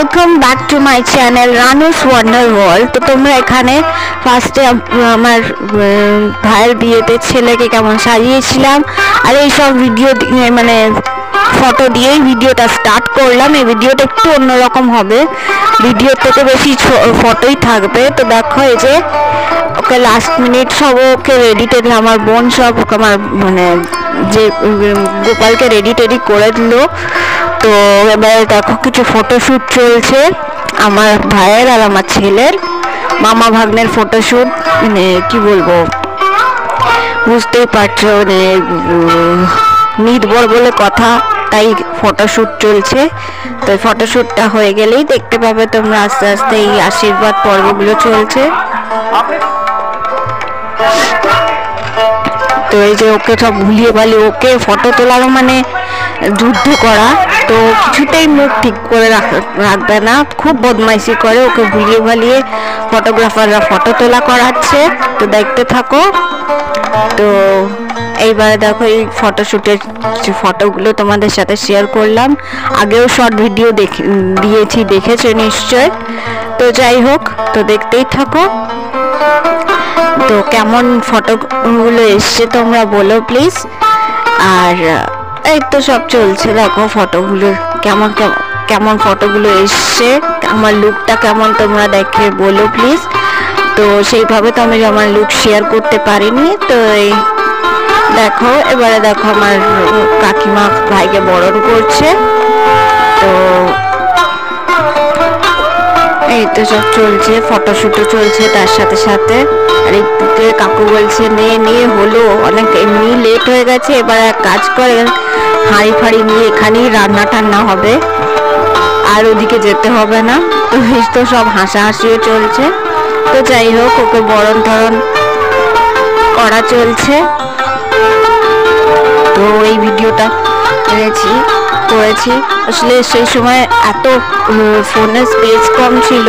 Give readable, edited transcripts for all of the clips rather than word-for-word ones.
Welcome back to my channel Ranu's wonder world. তো তোমরা এখানে ফার্স্টে আমার ভাইয়ের বিয়েতে ছেলেকে কেমন সাজিয়েছিলাম আর এইসব ভিডিও মানে ফটো দিয়েই ভিডিওটা স্টার্ট করলাম। এই ভিডিওটা একটু অন্যরকম হবে, ভিডিও থেকে বেশি ফটোই থাকবে। তো দেখো এই যে ওকে লাস্ট মিনিট সব ওকে রেডি টেডি, আমার বোন সব আমার মানে যে গোপালকে রেডি টেডি করে দিল। তো এবার দেখো কিছু ফটোশ্যুট চলছে আমার ভাইয়ের আর আমার ছেলের, মামা ভাগ্নের ফটোশ্যুট। মানে কি বলবো, বুঝতেই পারছো, মানে নির্ভর বলে কথা, তাই ফটোশ্যুট চলছে। তো ফটোশ্যুটটা হয়ে গেলেই দেখতে পাবে তোমরা আস্তে আস্তে এই আশীর্বাদ পর্বগুলো চলছে। তো এই যে ওকে সব ভুলিয়ে ভালিয়ে ওকে ফটো তোলারও মানে যুদ্ধ করা, তো কিছুতেই মুখ ঠিক করে রাখবে না, খুব বদমাইশি করে। ওকে ভুলিয়ে ভালিয়ে ফটোগ্রাফাররা ফটো তোলা করাচ্ছে, তো দেখতে থাকো। তো এইবারে দেখো এই ফটোশ্যুটের ফটোগুলো তোমাদের সাথে শেয়ার করলাম, আগেও শর্ট ভিডিও দিয়েছি, দেখেছো নিশ্চয়। তো যাই হোক, তো দেখতেই থাকো। তো কেমন ফটোগুলো এসছে তোমরা বলো প্লিজ। আর এই তো সব চলছে, দেখো ফটোগুলো কেমন কেমন ফটোগুলো এসছে, আমার লুকটা কেমন তোমরা দেখে বলো প্লিজ। তো সেইভাবে তো আমি আমার লুক শেয়ার করতে পারিনি। তো এই দেখো এবারে দেখো আমার কাকিমা ভাইকে বরণ করছে। তো এই তো সব চলছে, ফটোশ্যুটও চলছে তার সাথে সাথে। আর একটুতে কাকু বলছে নিয়ে হলো অনেক, এমনি লেট হয়ে গেছে, এবার এক কাজ করে হাঁড়ি ফাড়ি নিয়ে এখানেই রান্না টান্না হবে, আর ওদিকে যেতে হবে না। তো এই তো সব হাসাহাসিও চলছে। তো যাই হোক, ওকে বরণ টরণ করা চলছে। তো এই ভিডিওটা করেছি আসলে সেই সময় এত ফোনের স্পেস কম ছিল,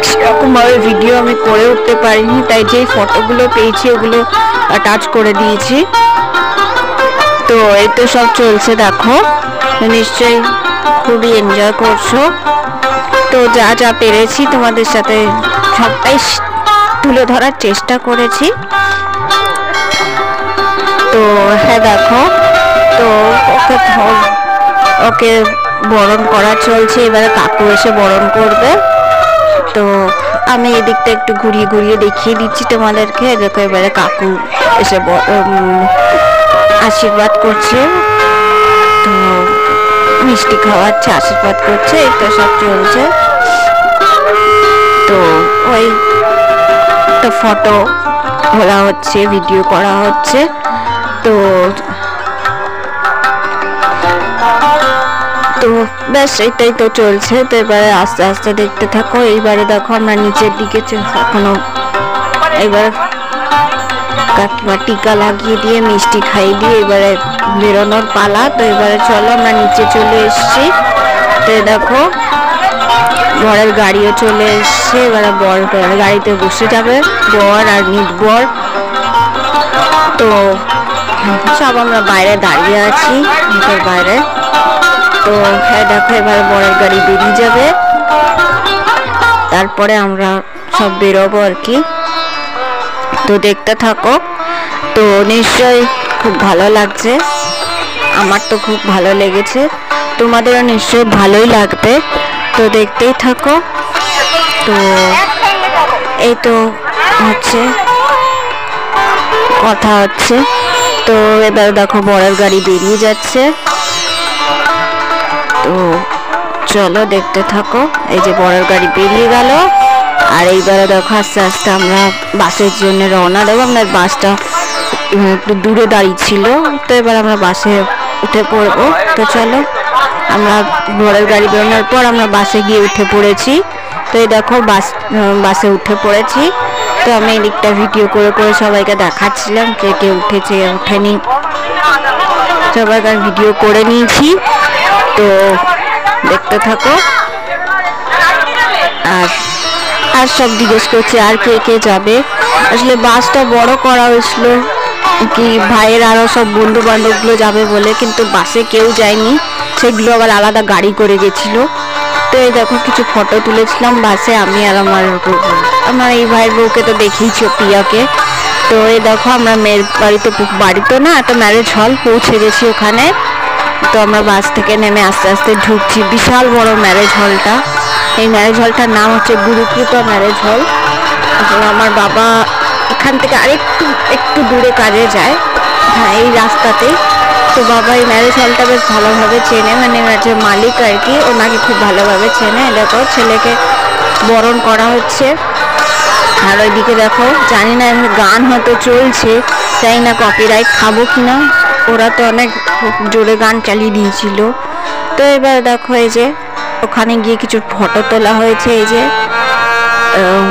সেরকম ভাবে ভিডিও আমি করে উঠতে পারিনি, তাই যেই ফটোগুলো পেয়েছি ওগুলো টাচ করে দিয়েছি। তো এই তো সব চলছে, দেখো নিশ্চয়ই খুবই এনজয় করছো। তো যা যা পেরেছি তোমাদের সাথে সবটাই তুলে ধরার চেষ্টা করেছি। তো হ্যাঁ দেখো, তো ওকে বরণ করা চলছে, এবারে কাকু এসে বরণ করবে। তো আমি এদিকটা একটু ঘুরিয়ে ঘুরিয়ে দেখিয়ে দিচ্ছি তোমাদেরকে। দেখো এবারে কাকু এসে আশীর্বাদ করছে, তো মিষ্টি খাওয়াচ্ছে, আশীর্বাদ করছে, এটা সব চলছে। তো ওই তো ফটো তোলা হচ্ছে, ভিডিও করা হচ্ছে। তো ব্যাস এটাই তো চলছে। তো এবারে আস্তে আস্তে দেখতে থাকো। এইবারে দেখো আমরা নিচের দিকে এখনো, এবার কাকিমা টিকা লাগিয়ে দিয়ে মিষ্টি খাইয়ে দিয়ে এবারে বেরোনোর পালা। তো এবারে চলো আমরা নিচে চলে এসছি। তো দেখো বরের গাড়িও চলে এসছে, এবারে বর গাড়িতে বসে যাবে, বর আর নির্বর। তো সব আমরা বাইরে দাঁড়িয়ে আছি, ভিতর বাইরে। তো হ্যাঁ দেখো এবার বরের গাড়ি বেরিয়ে যাবে, তারপরে আমরা সব বেরোবো আর কি। তো দেখতে থাকো। তো নিশ্চয়ই খুব ভালো লাগছে, আমার তো খুব ভালো লেগেছে, তোমাদেরও নিশ্চয়ই ভালোই লাগবে। তো দেখতেই থাকো। তো এই তো হচ্ছে কথা হচ্ছে। তো এবার দেখো বরের গাড়ি বেরিয়ে যাচ্ছে। তো চলো দেখতে থাকো। এই যে বরের গাড়ি বেরিয়ে গেল, আর এইবারে দেখো আস্তে আস্তে আমরা বাসের জন্য রওনা দেবো। আপনার বাসটা একটু দূরে দাঁড়িয়ে ছিল, তো এবার আমরা বাসে উঠে পড়বো। তো চলো, আমরা বরের গাড়ি বেরোনোর পর আমরা বাসে গিয়ে উঠে পড়েছি। তো এই দেখো বাসে উঠে পড়েছি। তো আমি এদিকটা ভিডিও করে করে সবাইকে দেখাচ্ছিলাম, কে কে উঠেছে উঠেনি, সবাইকার ভিডিও করে নিয়েছি। তো দেখতে থাকো। আর সব জিজ্ঞেস করছে আর কে কে যাবে। আসলে বাসটা বড় করা হয়েছিল কি ভাইয়ের আরো সব বন্ধু বান্ধবগুলো যাবে বলে, কিন্তু বাসে কেউ যায়নি, সেগুলো আবার আলাদা গাড়ি করে গেছিল। তো এই দেখো কিছু ফটো তুলেছিলাম বাসে, আমি আর আমার এই ভাইয়ের বউকে তো দেখিয়েছো, পিয়াকে। তো এই দেখো আমরা মেয়ের বাড়িতে না একটা ম্যারেজ হল পৌঁছে গেছি ওখানে। তো আমরা বাস থেকে নেমে আস্তে আস্তে ঢুকছি, বিশাল বড় ম্যারেজ হলটা। এই ম্যারেজ হলটার নাম হচ্ছে গুরুকৃত ম্যারেজ হল। আমার বাবা এখান থেকে একটু দূরে কাজে যায়, হ্যাঁ এই রাস্তাতেই। তো বাবা এই ম্যারেজ হলটা বেশ ভালোভাবে চেনে, মানে যে মালিক আর কি, ওনাকে খুব ভালোভাবে চেনে। দেখো ছেলেকে বরণ করা হচ্ছে। আর ওইদিকে দেখো, জানি না গান হয়তো চলছে, জানি না কপিরাইট খাবো কিনা, ওরা তো অনেক জোরে গান চালিয়ে দিয়েছিল। তো এবার দেখো এই যে ওখানে গিয়ে কিছু ফটো তোলা হয়েছে। এই যে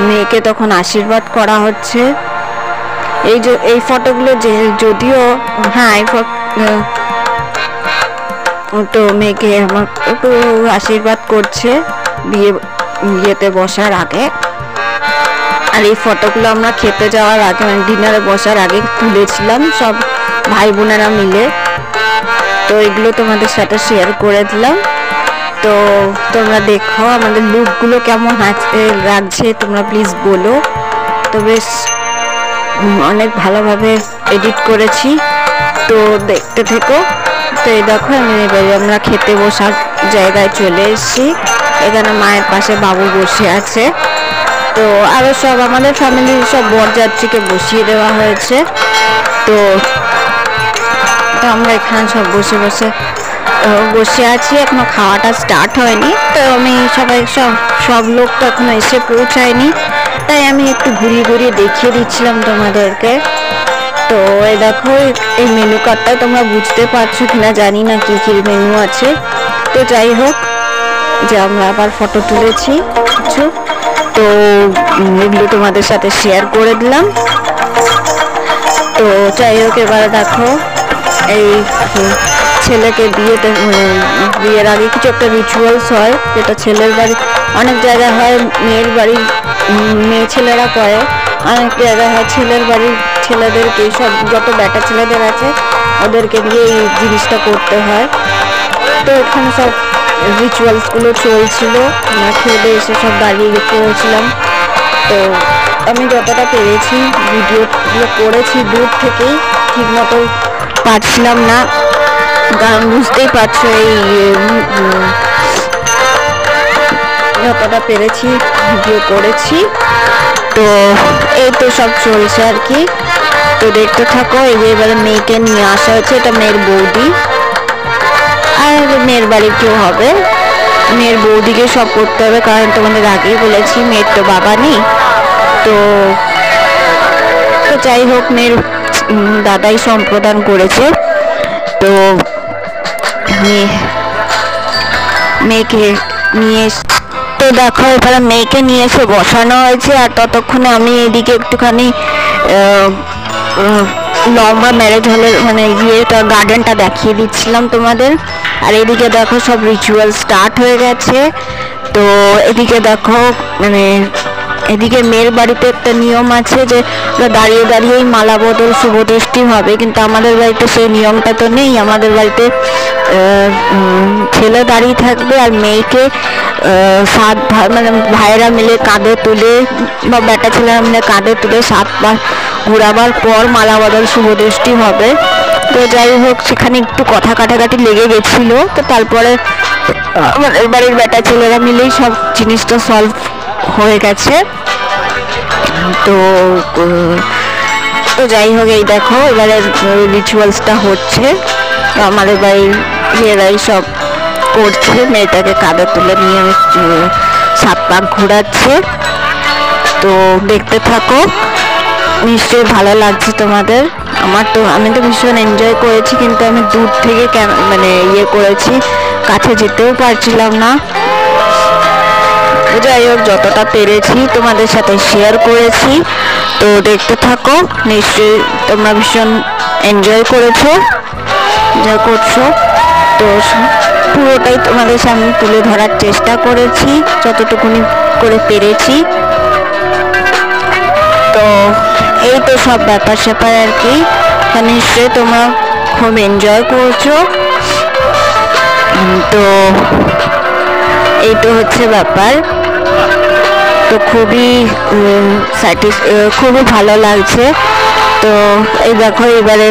মেয়েকে তখন আশীর্বাদ করা হচ্ছে। এই ফটোগুলো যদিও হ্যাঁ তো মেয়েকে আমার একটু আশীর্বাদ করছে বিয়েতে বসার আগে। আর এই ফটোগুলো আমরা খেতে যাওয়ার আগে, মানে ডিনারে বসার আগে তুলেছিলাম সব ভাই বোনেরা মিলে। তো এগুলো তোমাদের সাথে শেয়ার করে দিলাম। তো তোমরা দেখো আমাদের লুকগুলো কেমন লাগছে, তোমরা প্লিজ বলো। তো বেশ অনেক ভালোভাবে এডিট করেছি, তো দেখতে থেকো। তো এই দেখো আমরা খেতে বসার জায়গায় চলে এসেছি। এখানে মায়ের পাশে বাবু বসে আছে। তো আরও সব আমাদের ফ্যামিলির সব বরযাত্রীকে বসিয়ে দেওয়া হয়েছে। তো আমরা এখানে সব বসে আছি, এখনো খাওয়াটা স্টার্ট হয়নি। তো আমি সব লোক তো এখনো এসে পৌঁছায়নি, তাই আমি একটু ঘুরিয়ে দেখিয়ে দিচ্ছিলাম তোমাদেরকে। তো এই দেখো এই মেনু কার্ডটা তোমরা বুঝতে পারছো কিনা জানি না কি কি মেনু আছে। তো যাই হোক, যে আমরা আবার ফটো তুলেছি কিছু, তো এগুলো তোমাদের সাথে শেয়ার করে দিলাম। তো যাই হোক, এবারে দেখো এই ছেলেকে বিয়ের আগে কিছু একটা রিচুয়ালস হয়, যেটা ছেলের বাড়ি অনেক জায়গায় হয়, মেয়ের বাড়ির মেয়ে ছেলেরা করে, অনেক জায়গায় হয় ছেলের বাড়ির ছেলেদেরকে, সব যত বেটা ছেলেদের আছে ওদেরকে দিয়ে এই জিনিসটা করতে হয়। তো এখানে সব রিচুয়ালসগুলো চলছিল, আমরা খেলে এসে সব দাঁড়িয়ে পড়েছিলাম। তো আমি যতটা পেরেছি ভিডিওগুলো করেছি দূর থেকেই, ঠিক মতো পারছিলাম না, কারণ বুঝতেই পারছো এই যতটা পেরেছি ভিডিও করেছি। তো এই তো সব চলছে আর কি। তো দেখতে থাকো। এই যে এবারে মেয়েকে নিয়ে আসা হচ্ছে, এটা মেয়ের বৌদি, আর মেয়ের বাড়ির কেউ হবে, মেয়ের বৌদিকে সব করতে হবে, কারণ তোমাদের আগেই বলেছি মেয়ের তো বাবা নেই। তো যাই হোক, মেয়ের দাদাই সম্প্রদান করেছে। তো মেয়েকে নিয়ে, তো দেখো এবারে মেয়েকে নিয়ে এসে বসানো হয়েছে। আর ততক্ষণে আমি এদিকে একটুখানি লম্বা ম্যারেজ হলের মানে ইয়েটা গার্ডেনটা দেখিয়ে দিচ্ছিলাম তোমাদের। আর এদিকে দেখো সব রিচুয়াল স্টার্ট হয়ে গেছে। তো এদিকে দেখো মানে এদিকে মেয়ের বাড়িতে একটা নিয়ম আছে যে দাঁড়িয়ে দাঁড়িয়েই মালা বদল শুভদৃষ্টি হবে, কিন্তু আমাদের বাড়িতে সেই নিয়মটা তো নেই। আমাদের বাড়িতে ছেলে দাঁড়িয়ে থাকবে আর মেয়েকে মানে ভাইয়েরা মিলে কাঁধে তুলে বা বেটা ছেলেরা মিলে কাঁধে তুলে 7 বার ঘোরাবার পর মালা বদল শুভদৃষ্টি হবে। তো যাই হোক, সেখানে একটু কথা কাটাকাটি লেগে গেছিল। তো তারপরে আমাদের বাড়ির বেটা ছেলেরা মিলেই সব জিনিসটা সলভ হয়ে গেছে। তো যাই হোক, এই দেখো এবারে রিচুয়ালসটা হচ্ছে, আমাদের বাড়ির মেয়েরাই সব করছে, মেয়েটাকে কাঁধে তুলে নিয়ে 7 পাক ঘোরাচ্ছে। তো দেখতে থাকো, নিশ্চয়ই ভালো লাগছে তোমাদের। আমি তো ভীষণ এনজয় করেছি, কিন্তু আমি দূর থেকে মানে করেছি, কাছে যেতেও পারছিলাম না। যাই হোক, যতটা পেরেছি তোমাদের সাথে শেয়ার করেছি। তো দেখতে থাকো, নিশ্চয়ই তোমরা ভীষণ এনজয় করেছো, যা করছো। তো পুরোটাই তোমাদের সামনে তুলে ধরার চেষ্টা করেছি যতটুকুনি করে পেরেছি। তো এই তো সব ব্যাপার স্যাপার আর কি। নিশ্চয়ই তোমরা খুব এনজয় করছো। তো এই তো হচ্ছে ব্যাপার। তো খুবই ভালো লাগছে। তো এই দেখো এবারে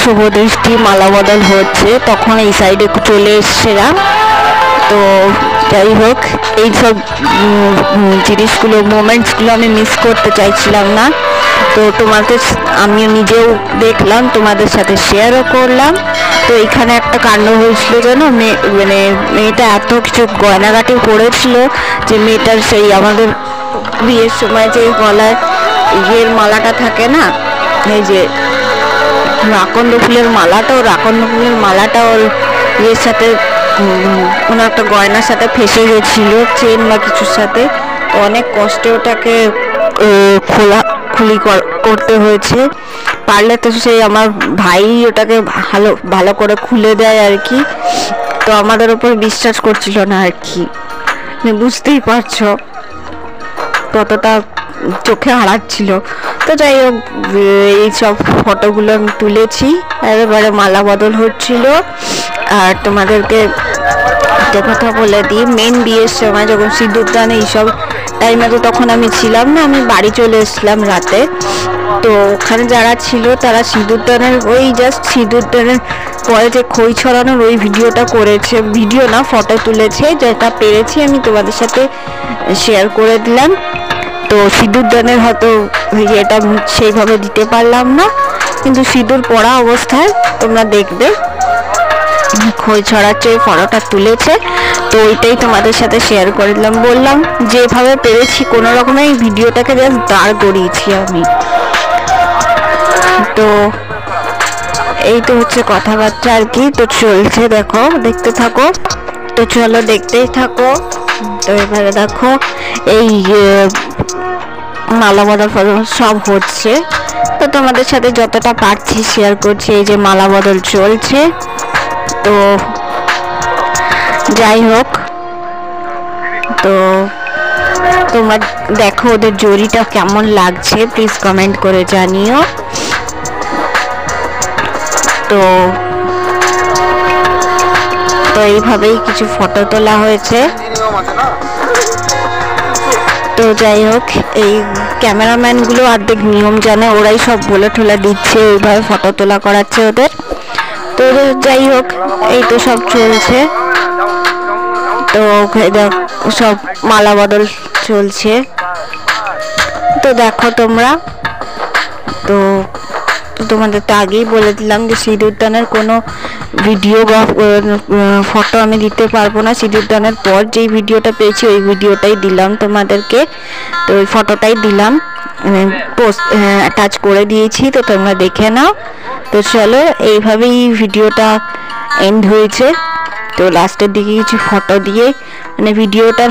শুভ দৃষ্টি মালা বদল হচ্ছে, তখন এই সাইডে চলে এসছিলাম। তো যাই হোক, এইসব জিনিসগুলো মোমেন্টসগুলো আমি মিস করতে চাইছিলাম না। তো আমি নিজেও দেখলাম, তোমাদের সাথে শেয়ারও করলাম। তো এখানে একটা কাণ্ড হয়েছিল যেন, মেয়েটা এত কিছু গয়নাগাটি পরেছিল যে মেয়েটার সেই আমাদের বিয়ের সময় যে গলায় ইয়ের মালাটা থাকে না, এই যে রাকন্দ ফুলের মালাটা ওর ইয়ের সাথে কোনো একটা গয়নার সাথে ফেসে গেছিল, চেন বা কিছুর সাথে। তো অনেক কষ্টে ওটাকে খুলি করতে হয়েছে। পারলে তো সেই আমার ভাই ওটাকে ভালো করে খুলে দেয় আর কি। তো আমাদের উপর বিশ্বাস করছিল না আর কি, বুঝতেই পারছো কতটা চোখে হারাচ্ছিল। তো যাই হোক, এইসব ফটোগুলো আমি তুলেছি। এবারে মালা বদল হচ্ছিল। আর তোমাদেরকে একটা কথা বলে দিই, মেন বিয়ের সময় যখন সিঁদুরদান এইসব টাইমে, তো তখন আমি ছিলাম না, আমি বাড়ি চলে এসেছিলাম রাতে। তো ওখানে যারা ছিল তারা সিঁদুরদানের সিঁদুরদানের পরে যে খই ছড়ানোর ওই ভিডিওটা করেছে, ভিডিও না ফটো তুলেছে, যেটা পেরেছি আমি তোমাদের সাথে শেয়ার করে দিলাম। তো সিঁদুরদানের হয়তো এটা সেইভাবে দিতে পারলাম না, কিন্তু সিঁদুর পরা অবস্থায় তোমরা দেখবে খই ছড়াচ্ছে, ওই ফটোটা তুলেছে। তো ওইটাই তোমাদের সাথে শেয়ার করে দিলাম। বললাম যেভাবে পেরেছি কোনো রকমে এই ভিডিওটাকে জাস্ট দাঁড় করিয়েছি আমি। তো এই তো হচ্ছে কথাবার্তা আর কি। তো চলছে, দেখো, দেখতে থাকো। তো চলো দেখতেই থাকো। তো এবারে দেখো এই মালা বদল সব হচ্ছে। তো তোমাদের সাথে যতটা পারছি শেয়ার করছি। এই যে মালা বদল চলছে। তো যাই হোক, তো তোমরা দেখো ওদের জড়িটা কেমন লাগছে, প্লিজ কমেন্ট করে জানিও। তো এইভাবেই কিছু ফটো তোলা হয়েছে। তো যাই হোক, এই ক্যামেরাম্যানগুলো অর্ধেক নিয়ম জানে, ওরাই সব বলে ঠোলা দিচ্ছে, ওইভাবে ফটো তোলা করাচ্ছে ওদের। তো যাই হোক, এই তো সব চলছে। তো সব মালা বদল চলছে। তো দেখো তোমরা, তো তোমাদের তো আগেই বলে দিলাম যে সিঁদুরদানের কোনো ভিডিও বা ফটো আমি দিতে পারবো না। সিঁদুরদানের পর যেই ভিডিওটা পেয়েছি ওই ভিডিওটাই দিলাম তোমাদেরকে। তো ওই ফটোটাই দিলাম, পোস্ট অ্যাটাচ করে দিয়েছি, তো তোমরা দেখে নাও। তো চলো, এইভাবেই ভিডিওটা এন্ড হয়েছে। তো লাস্টের দিকে কিছু ফটো দিয়ে ভিডিওটার